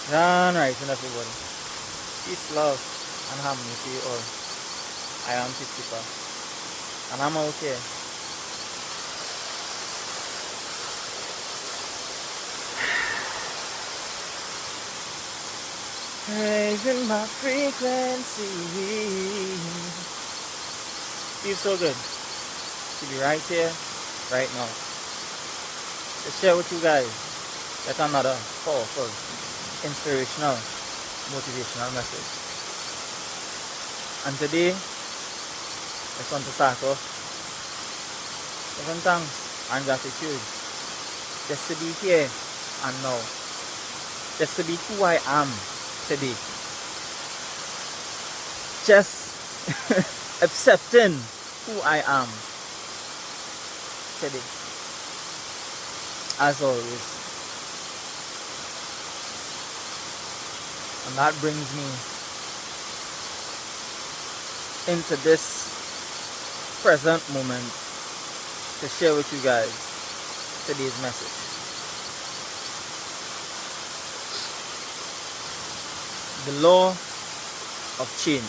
John Rising, everybody. Peace, love, and harmony to you all. I am Peacekeeper, and I'm out here. Raising my frequency. Feels so good to be right here, right now. To share with you guys yet another powerful, inspirational, motivational message. And today, I just want to start off giving thanks and gratitude just to be here and now, just to be who I am today, just accepting who I am today, as always. And that brings me into this present moment to share with you guys today's message. The law of change.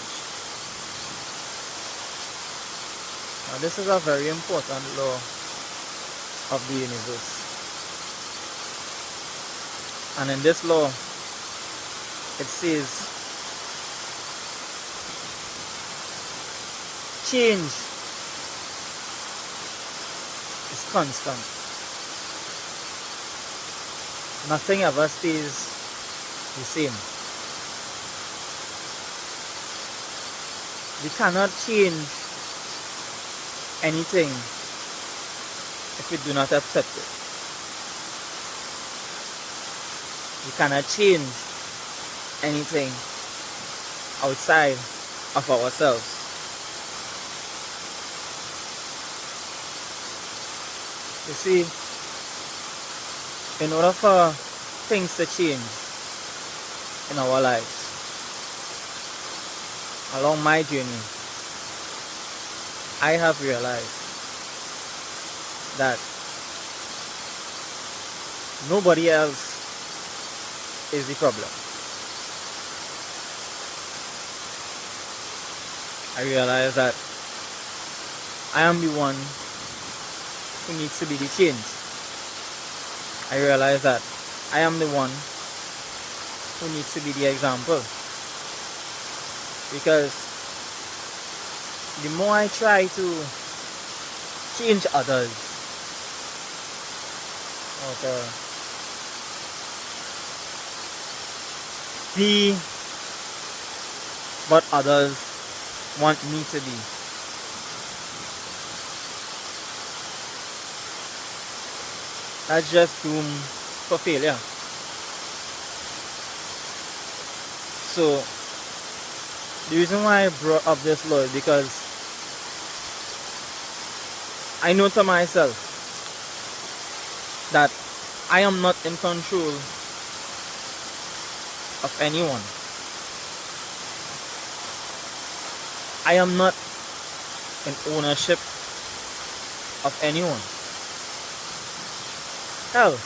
Now, this is a very important law of the universe. And in this law, it says change is constant. Nothing ever stays the same. We cannot change anything if we do not accept it. We cannot change anything outside of ourselves. You see, in order for things to change in our lives, along my journey, I have realized that nobody else is the problem. I realize that I am the one who needs to be the change. I realize that I am the one who needs to be the example. Because the more I try to change others, or to be what others want me to be, that's just doomed for failure. So the reason why I brought up this law is because I know to myself that I am not in control of anyone. I am not in ownership of anyone. Hell,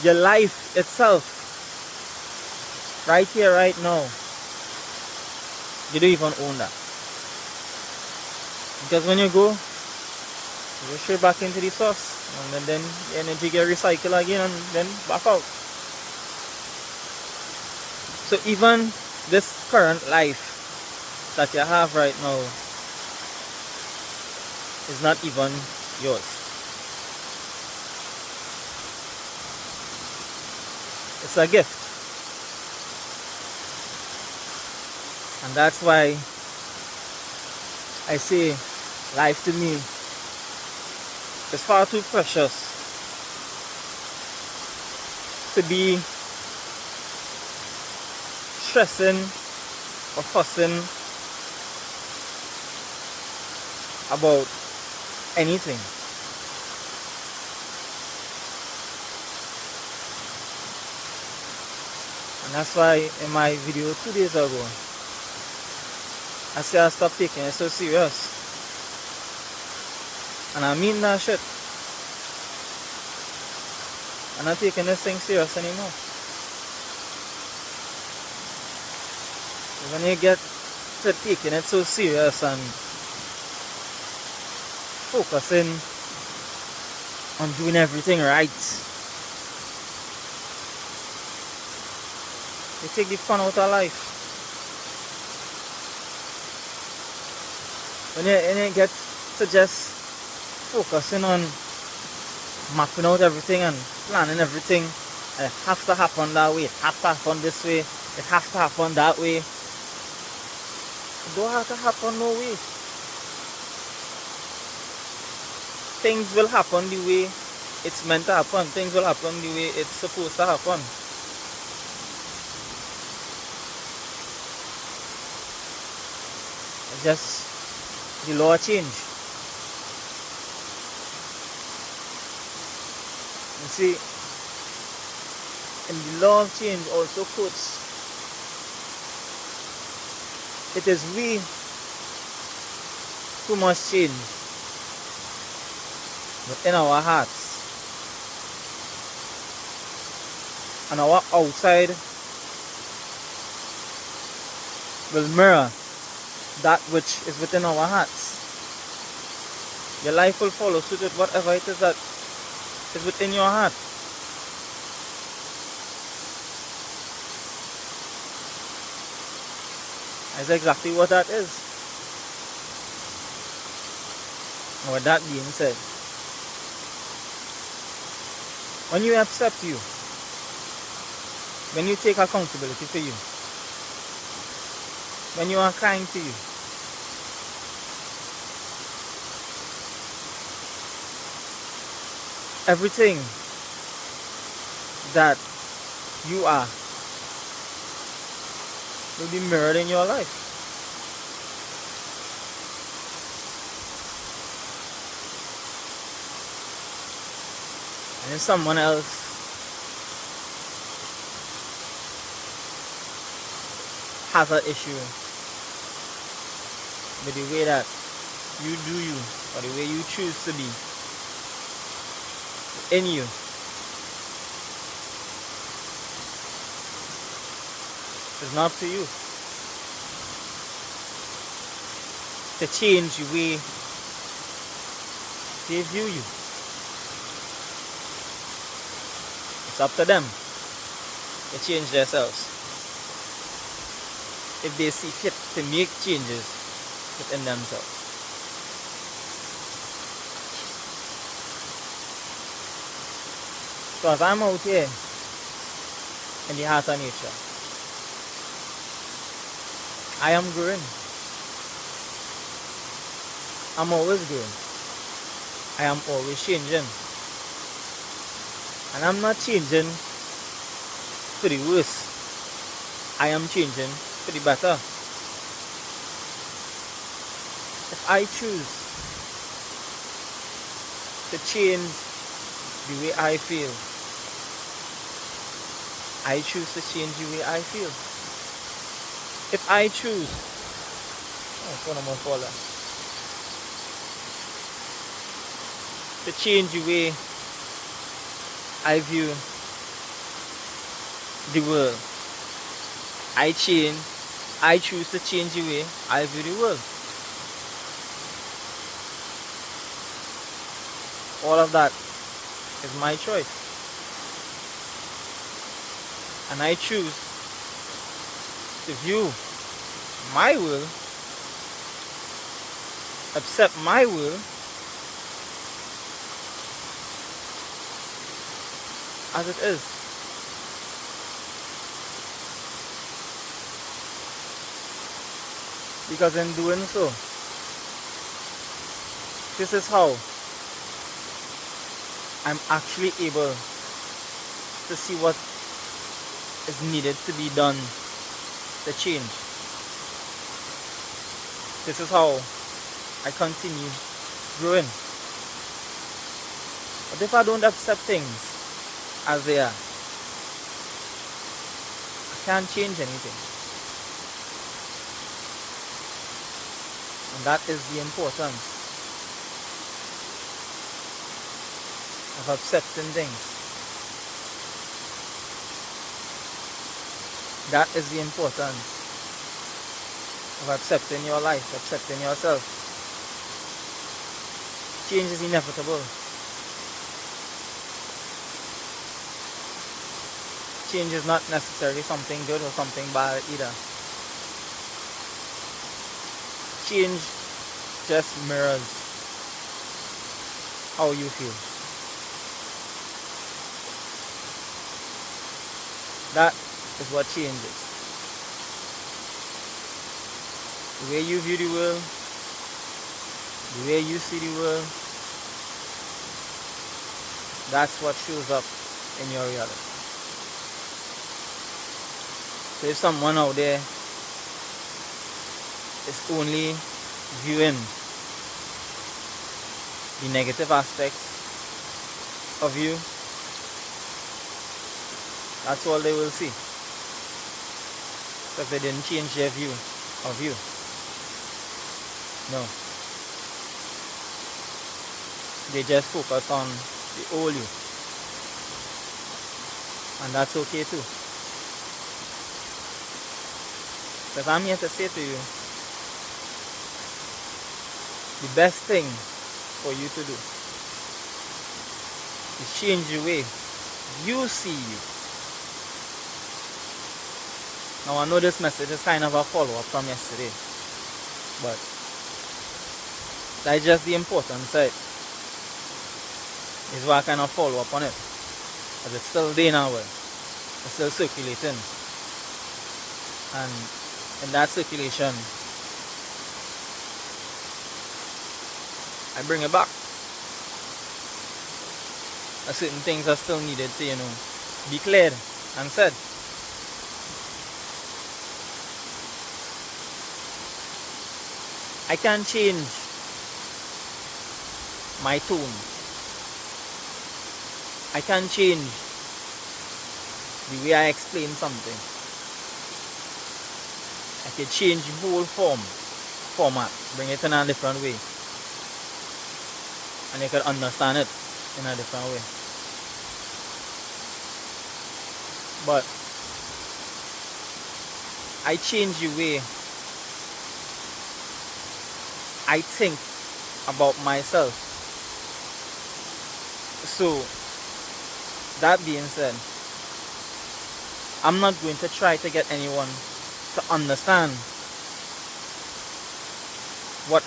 your life itself, right here, right now, you don't even own that. Because when you go straight back into the source, and then the energy get recycled again and then back out. So even this current life that you have right now is not even yours. It's a gift. And that's why I say life to me is far too precious to be stressing or fussing about anything. And that's why in my video 2 days ago, I said I stopped taking it so serious. And I mean that shit. I'm not taking this thing serious anymore. When you get to taking it so serious and focusing on doing everything right, you take the fun out of life. When you get to just focusing on mapping out everything and planning everything, and it has to happen that way, it has to happen this way, it has to happen that way. It don't have to happen no way. Things will happen the way it's meant to happen. Things will happen the way it's supposed to happen. It's just the law change. You see, and the law of change also quotes, it is we who must change within our hearts, and our outside will mirror that which is within our hearts. Your life will follow suit with whatever it is that is within your heart. That's exactly what that is. And with that being said, when you accept you, when you take accountability for you, when you are kind to you, everything that you are will be mirrored in your life. And if someone else has an issue with the way that you do you, or the way you choose to be in you, it's not up to you to change the way they view you. It's up to them to change themselves if they see fit to make changes within themselves. Because I'm out here in the heart of nature, I am growing. I'm always growing. I am always changing. And I'm not changing for the worse. I am changing for the better. If I choose to change the way I feel, I choose to change the way I feel. If I choose, to change the way I view the world, I choose to change the way I view the world. All of that is my choice. And I choose to view my world, accept my world as it is. Because in doing so, this is how I'm actually able to see what is needed to be done to change. This is how I continue growing. But if I don't accept things as they are, I can't change anything. And that is the importance of accepting things. That is the importance of accepting your life, accepting yourself. Change is inevitable. Change is not necessarily something good or something bad either. Change just mirrors how you feel. That is what changes. The way you view the world, the way you see the world, that's what shows up in your reality. So if someone out there is only viewing the negative aspects of you, that's all they will see. Because they didn't change their view of you. No. They just focus on the old you. And that's okay too. Because I'm here to say to you, the best thing for you to do is change the way you see you. Now I know this message is kind of a follow-up from yesterday, but that's just the important side. Is why I kind of follow up on it. Because it's still there now, it's still circulating. And in that circulation, I bring it back. Certain things are still needed to, be cleared and said. I can change my tone. I can change the way I explain something. I can change the whole format, bring it in a different way. And you can understand it in a different way. But I change the way I think about myself. So, that being said, I'm not going to try to get anyone to understand what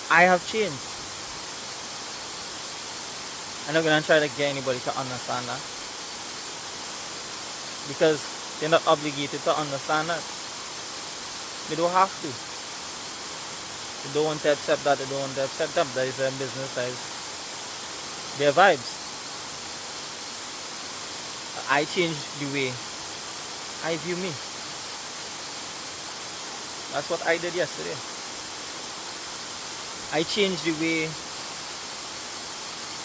I have changed. I'm not going to try to get anybody to understand that. Because they're not obligated to understand that. They don't have to. They don't want to accept that, they don't want to accept that. That is their business, that is their vibes. I changed the way I view me. That's what I did yesterday. I changed the way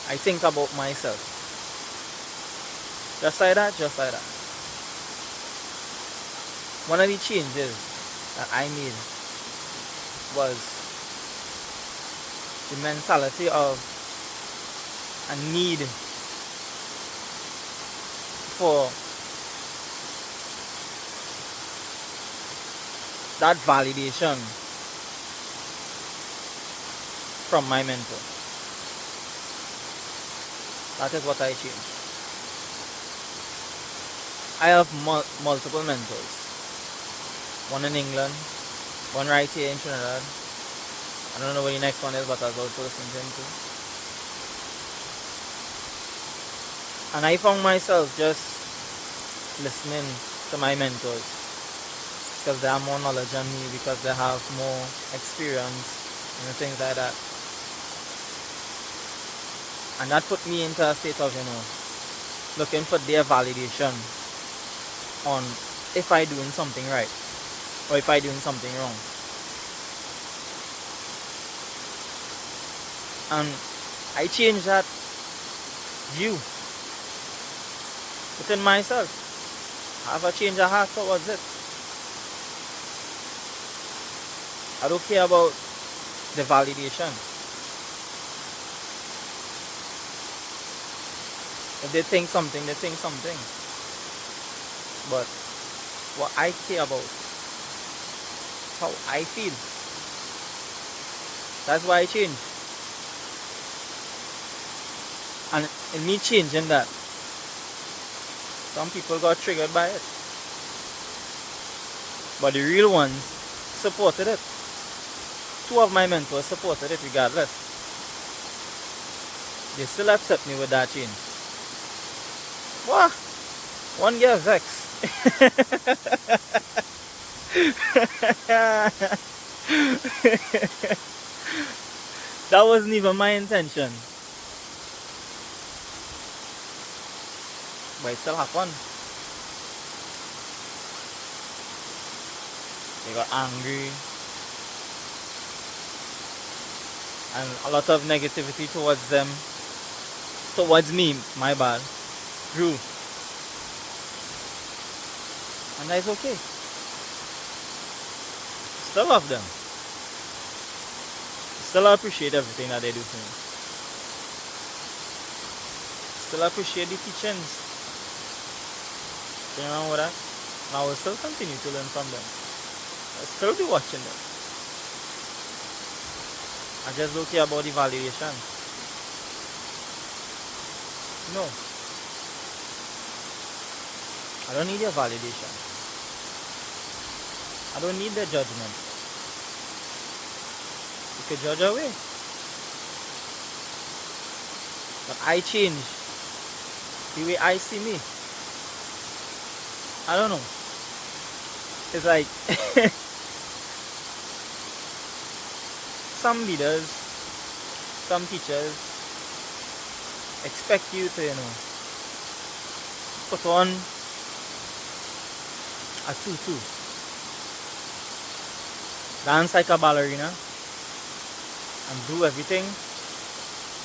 I think about myself. Just like that, just like that. One of the changes that I made was the mentality of a need for that validation from my mentor. That is what I changed. I have multiple mentors. One in England, one right here in Trinidad. I don't know where the next one is, but I'll go to listen to him too. And I found myself just listening to my mentors because they have more knowledge than me, because they have more experience and things like that. And that put me into a state of, looking for their validation on if I doing something right or if I doing something wrong. And I changed that view within myself. I have a change of heart towards it. I don't care about the validation. If they think something, they think something. But what I care about how I feel. That's why I change. And in me changing that, some people got triggered by it. But the real ones supported it. Two of my mentors supported it regardless. They still accept me with that change. What? One get vexed. That wasn't even my intention. But it still happened. They got angry. And a lot of negativity towards them. Towards me, my bad. Grew. And that's okay. Still love them. Still appreciate everything that they do for me. Still appreciate the teachings. You know what? And I will still continue to learn from them. I'll still be watching them. I just don't care about the valuation. No. I don't need your validation. I don't need their judgment. You can judge away. But I change the way I see me. I don't know. It's like some leaders, some teachers expect you to, put on a tutu, dance like a ballerina, and do everything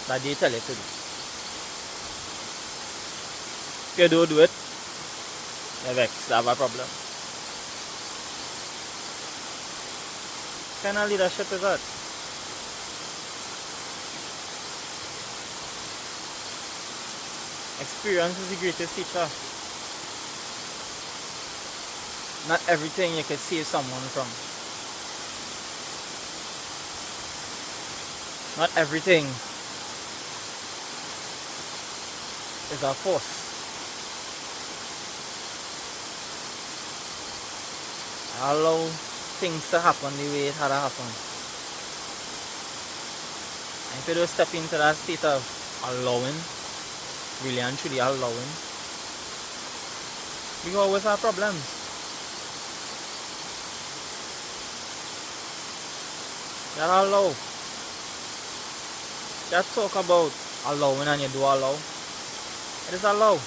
that they tell you to do. If you don't do it, you're vexed, you have a problem. What kind of leadership is that? Experience is the greatest teacher. Not everything you can save someone from. Not everything is a force. Allow things to happen the way it had to happen. And if you don't step into that state of allowing, really and truly allowing, we always have problems. You allow. You talk about allowing and you do allow. It is allow.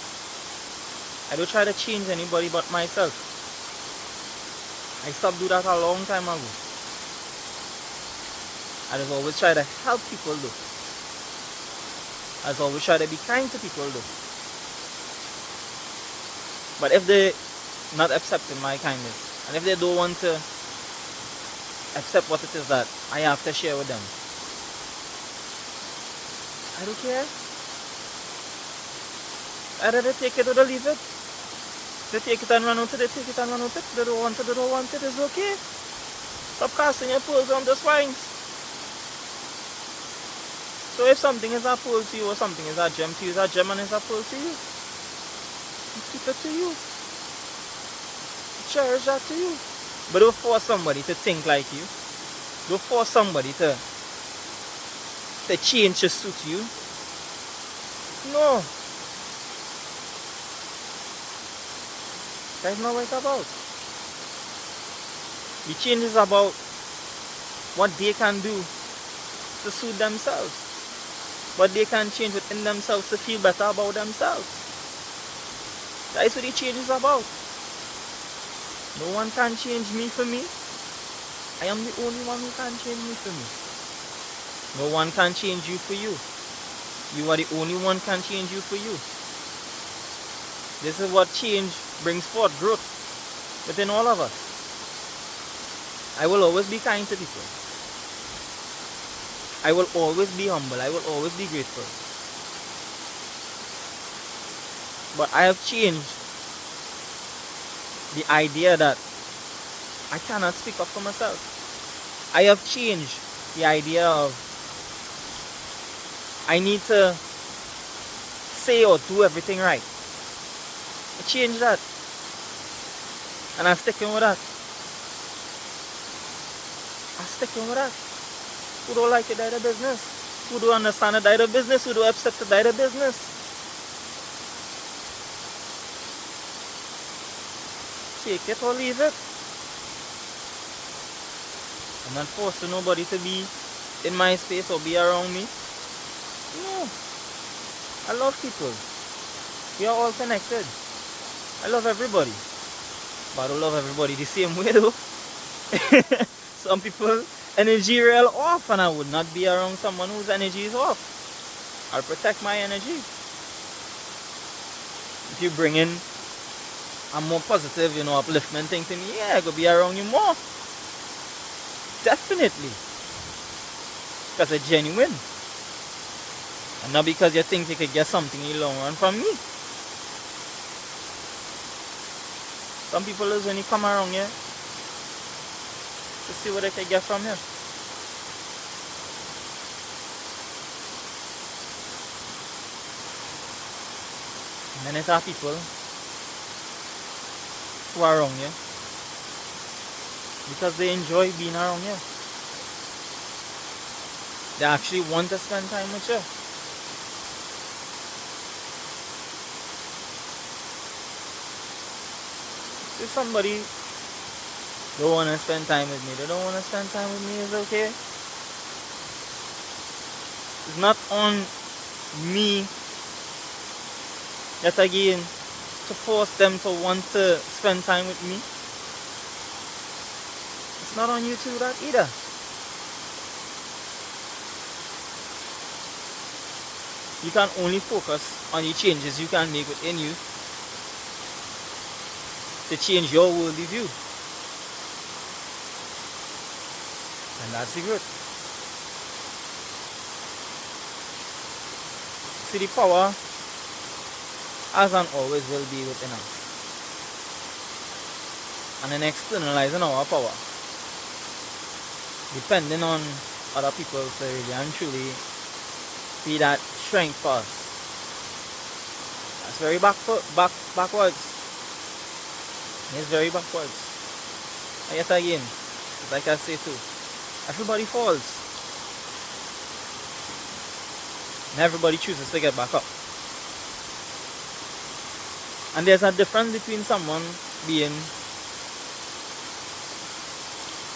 I don't try to change anybody but myself. I stopped doing that a long time ago. I just always try to help people though. I just always try to be kind to people though. But if they not accepting my kindness, and if they don't want to accept what it is that I have to share with them, I don't care. Either they take it or they leave it. They take it and run out it, they take it and run out it. They don't want it, they don't want it, it's okay. Stop casting your pearls on the swines. So if something is a pearl to you or something is a gem to you, it's a gem and it's a pearl to you. You keep it to you. Cherish that to you. But don't force somebody to think like you. Don't force somebody to change to suit you. No. That's not what it's about. The change is about what they can do to suit themselves. What they can change within themselves to feel better about themselves. That is what the change is about. No one can change me for me. I am the only one who can change me for me. No one can change you for you. You are the only one who can change you for you. This is what change brings forth, growth within all of us. I will always be kind to people. I will always be humble. I will always be grateful. But I have changed the idea that I cannot speak up for myself. I have changed the idea of I need to say or do everything right. I changed that. And I'm sticking with that. I'm sticking with that. Who don't like it, die the business. Who don't understand it, die the business. Who don't accept it, die the business. Take it or leave it. I'm not forcing nobody to be in my space or be around me. No. I love people. We are all connected. I love everybody. But I don't love everybody the same way though. Some people energy real off, and I would not be around someone whose energy is off. I'll protect my energy. If you bring in a more positive, upliftment thing to me, yeah, I could be around you more. Definitely. Because it's genuine. And not because you think you could get something in the long run from me. Some people just only come around here to see what they can get from you. And then there are people who are around you because they enjoy being around you. They actually want to spend time with you. If somebody don't want to spend time with me, they don't want to spend time with me, it's okay. It's not on me, yet again, to force them to want to spend time with me. It's not on you to do that either. You can only focus on the changes you can make within you to change your worldly view. And that's the growth. See, the power as and always will be within us. And then externalizing our power, depending on other people to really and truly be that strength for us. That's very backwards. It's very backwards. And yet again, like I say too, everybody falls. And everybody chooses to get back up. And there's a difference between someone being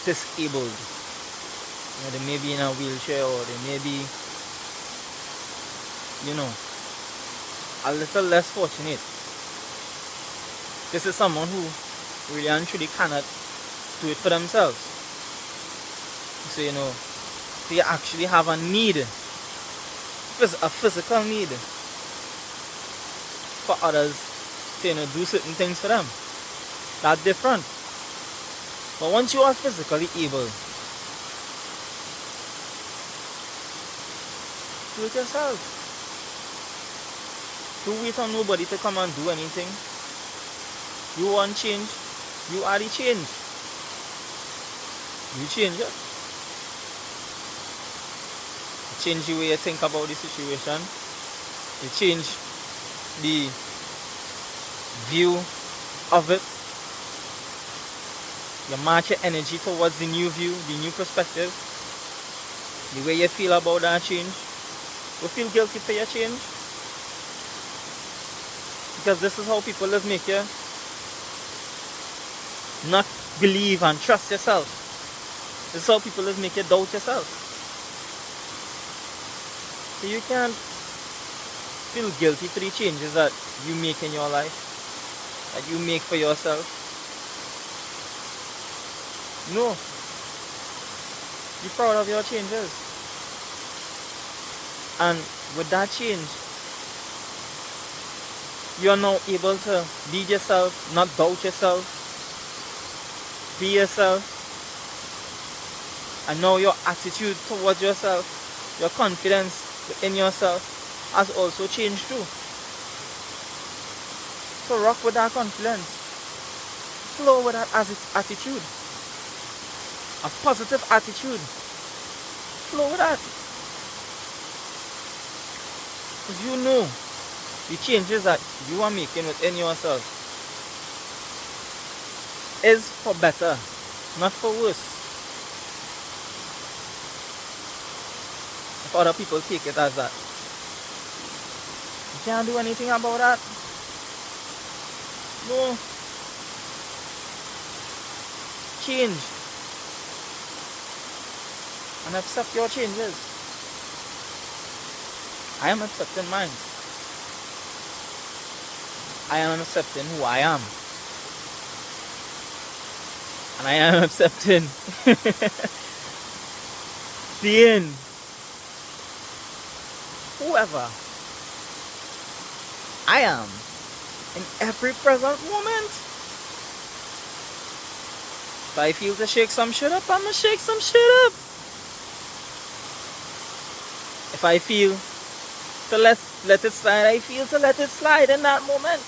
disabled. They may be in a wheelchair, or they may be, a little less fortunate. This is someone who really and truly cannot do it for themselves. So, they actually have a need, a physical need for others to do certain things for them. That's different. But once you are physically able, do it yourself. Don't wait on nobody to come and do anything. You want change, you are the change. You change it. You change the way you think about the situation. You change the view of it. You match your energy towards the new view, the new perspective. The way you feel about that change. You feel guilty for your change. Because this is how people just make you not believe and trust yourself. This is how people just make you doubt yourself. So you can't feel guilty for the changes that you make in your life, that you make for yourself. No. Be proud of your changes. And with that change, you are now able to lead yourself, not doubt yourself. Be yourself. And now your attitude towards yourself, your confidence within yourself has also changed too. So rock with that confidence. Flow with that attitude. a positive attitude. Flow with that. Because you know the changes that you are making within yourself is for better, not for worse. If other people take it as that, you can't do anything about that. No. Change. And accept your changes. I am accepting mine. I am accepting who I am. And I am accepting being whoever I am in every present moment. If I feel to shake some shit up, I'ma shake some shit up. If I feel to let it slide, I feel to let it slide in that moment.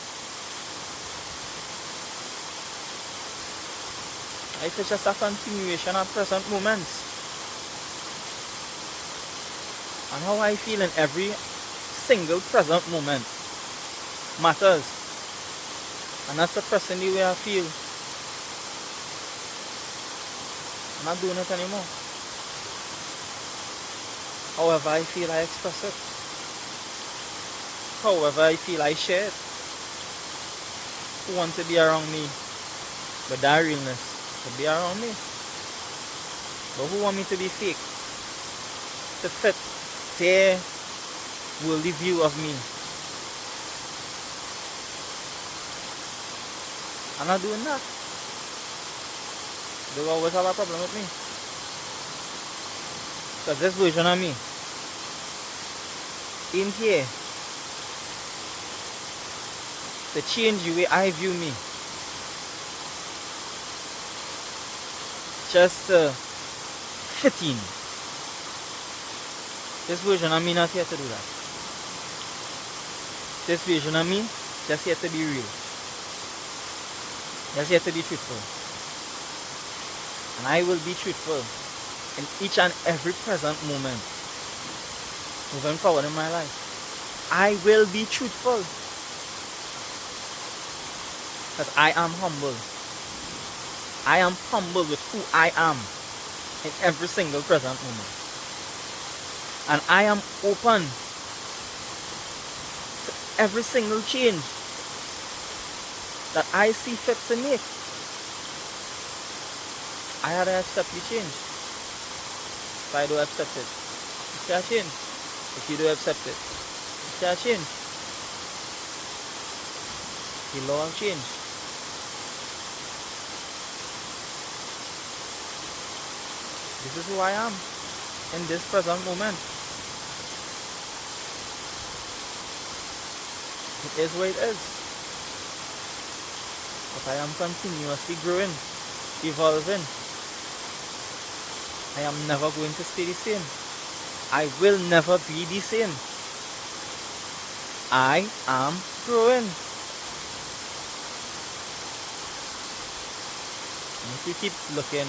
Life is just a continuation of present moments. And how I feel in every single present moment matters. And that's expressing the way I feel. I'm not doing it anymore. However I feel, I express it. However I feel, I share it. Who want to be around me with that realness to be around me? But who want me to be fake? To fit their worldly view of me? I'm not doing that. They will always have a problem with me. Because this version of me in here to change the way I view me. Just fit in. This version of me not here to do that. This version of me just here to be real. Just here to be truthful. And I will be truthful in each and every present moment moving forward in my life. I will be truthful. Because I am humble. I am humble with who I am in every single present moment. And I am open to every single change that I see fit to make. I had to accept the change. If I do accept it, it shall change. If you do accept it, it shall change. The law will change. This is who I am in this present moment. It is what it is. But I am continuously growing, evolving. I am never going to stay the same. I will never be the same. I am growing. And if you keep looking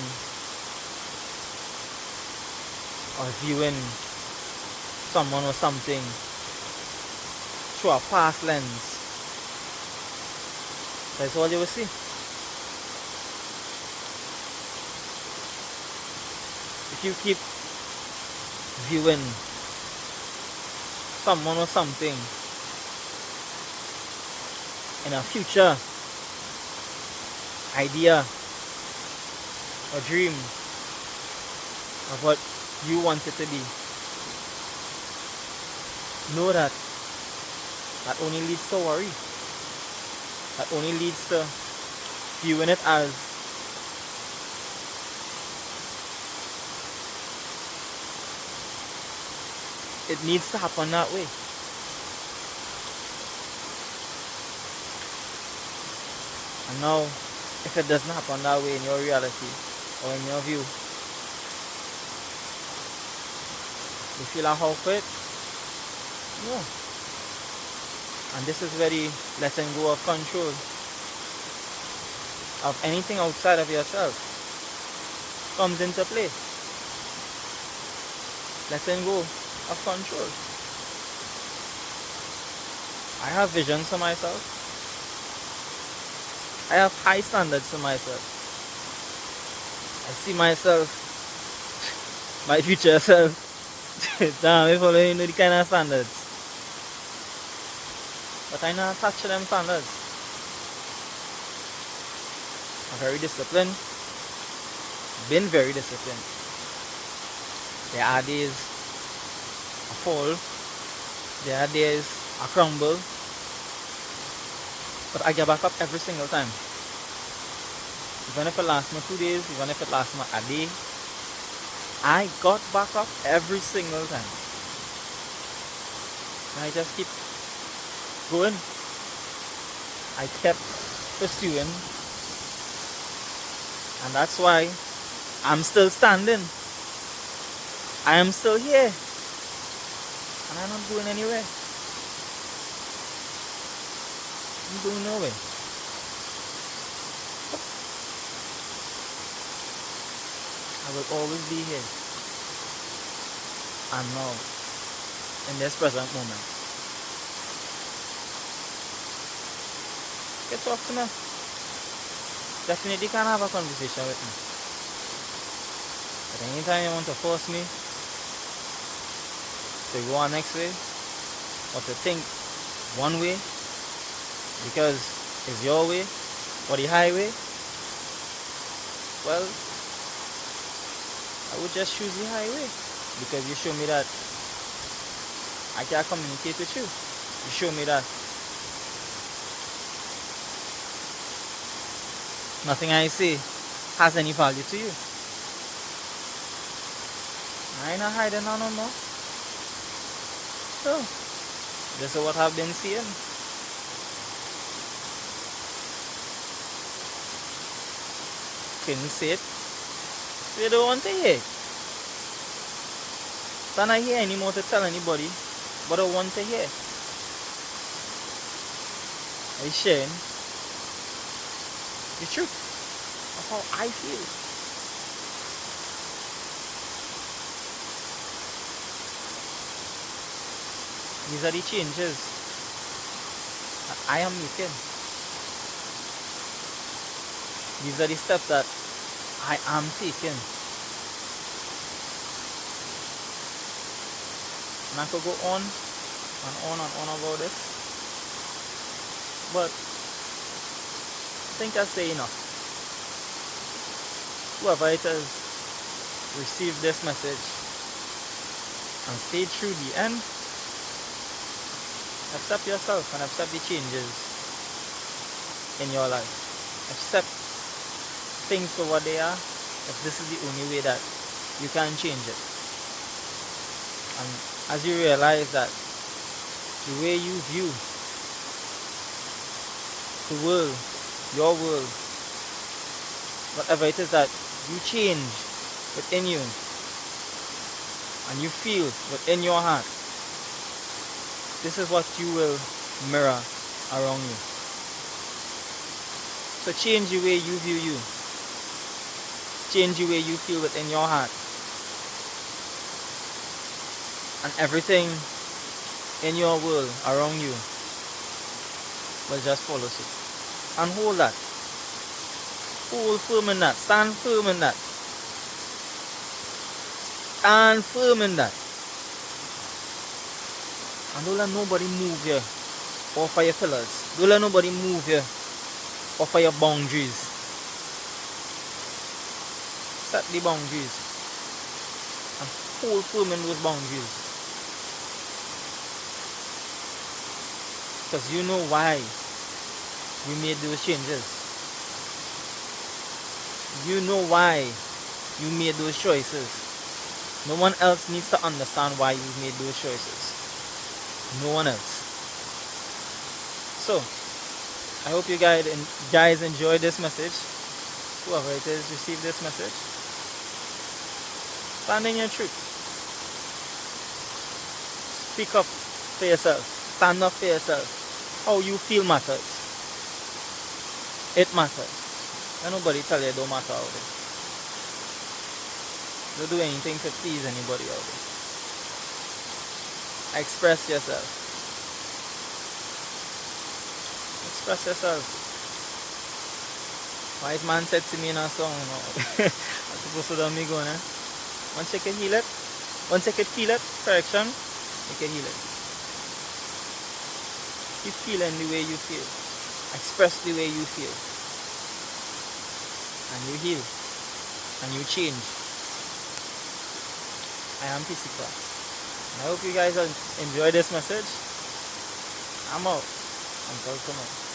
or viewing someone or something through a past lens, that's all you will see. If you keep viewing someone or something in a future idea or dream of what you want it to be, know that that only leads to worry. That only leads to viewing it as it needs to happen that way. And now, if it doesn't happen that way in your reality or in your view, you feel like how quit? No. And this is where the letting go of control of anything outside of yourself comes into play. Letting go of control. I have visions for myself. I have high standards for myself. I see myself, my future self. Damn, if only you know the kind of standards. But I not attached to them standards. I'm very disciplined. Been very disciplined. There are days I fall. There are days I crumble. But I get back up every single time. Even if it lasts me 2 days, even if it lasts me a day, I got back up every single time. And I just keep going. I kept pursuing. And that's why I'm still standing. I am still here. And I'm not going anywhere. I'm going nowhere. I will always be here. And now, in this present moment. You talk to me. Definitely can have a conversation with me. But anytime you want to force me to go on next way, or to think one way, because it's your way, or the highway, well, I would just choose the highway. Because you show me that I can communicate with you. You show me that nothing I say has any value to you. I ain't not hiding now no more. So, this is what I've been seeing. Couldn't say it. They don't want to hear. So I'm not here anymore to tell anybody, but I want to hear. I'm sharing the truth of how I feel. These are the changes that I am making. These are the steps that I am taking. And I could go on and on and on about this. But I think I say enough. Whoever it is received this message and stayed through the end, accept yourself and accept the changes in your life. Accept things for what they are, if this is the only way that you can change it. And as you realize that the way you view the world, your world, whatever it is that you change within you and you feel within your heart, this is what you will mirror around you. So change the way you view you. Change the way you feel within your heart. And everything in your world around you will just follow suit. And hold that. Hold firm in that. Stand firm in that. Stand firm in that. And don't let nobody move you off of your pillars. Don't let nobody move you off of your boundaries. Set the boundaries and hold firm in those boundaries. Because you know why we made those changes. You know why you made those choices. No one else needs to understand why you made those choices. No one else. So, I hope you guys enjoyed this message. Whoever it is received this message. Stand in your truth. Speak up for yourself. Stand up for yourself. How you feel matters. It matters. And nobody tell you it don't matter out there. Don't do anything to please anybody out there. Express yourself. Express yourself. Wise man said to me in a song, I'm supposed to do me going, eh? Once you can heal it, once you can feel it, correction, you can heal it. Keep feeling the way you feel. Express the way you feel. And you heal. And you change. I am PC Class. I hope you guys enjoy this message. I'm out. Until tomorrow.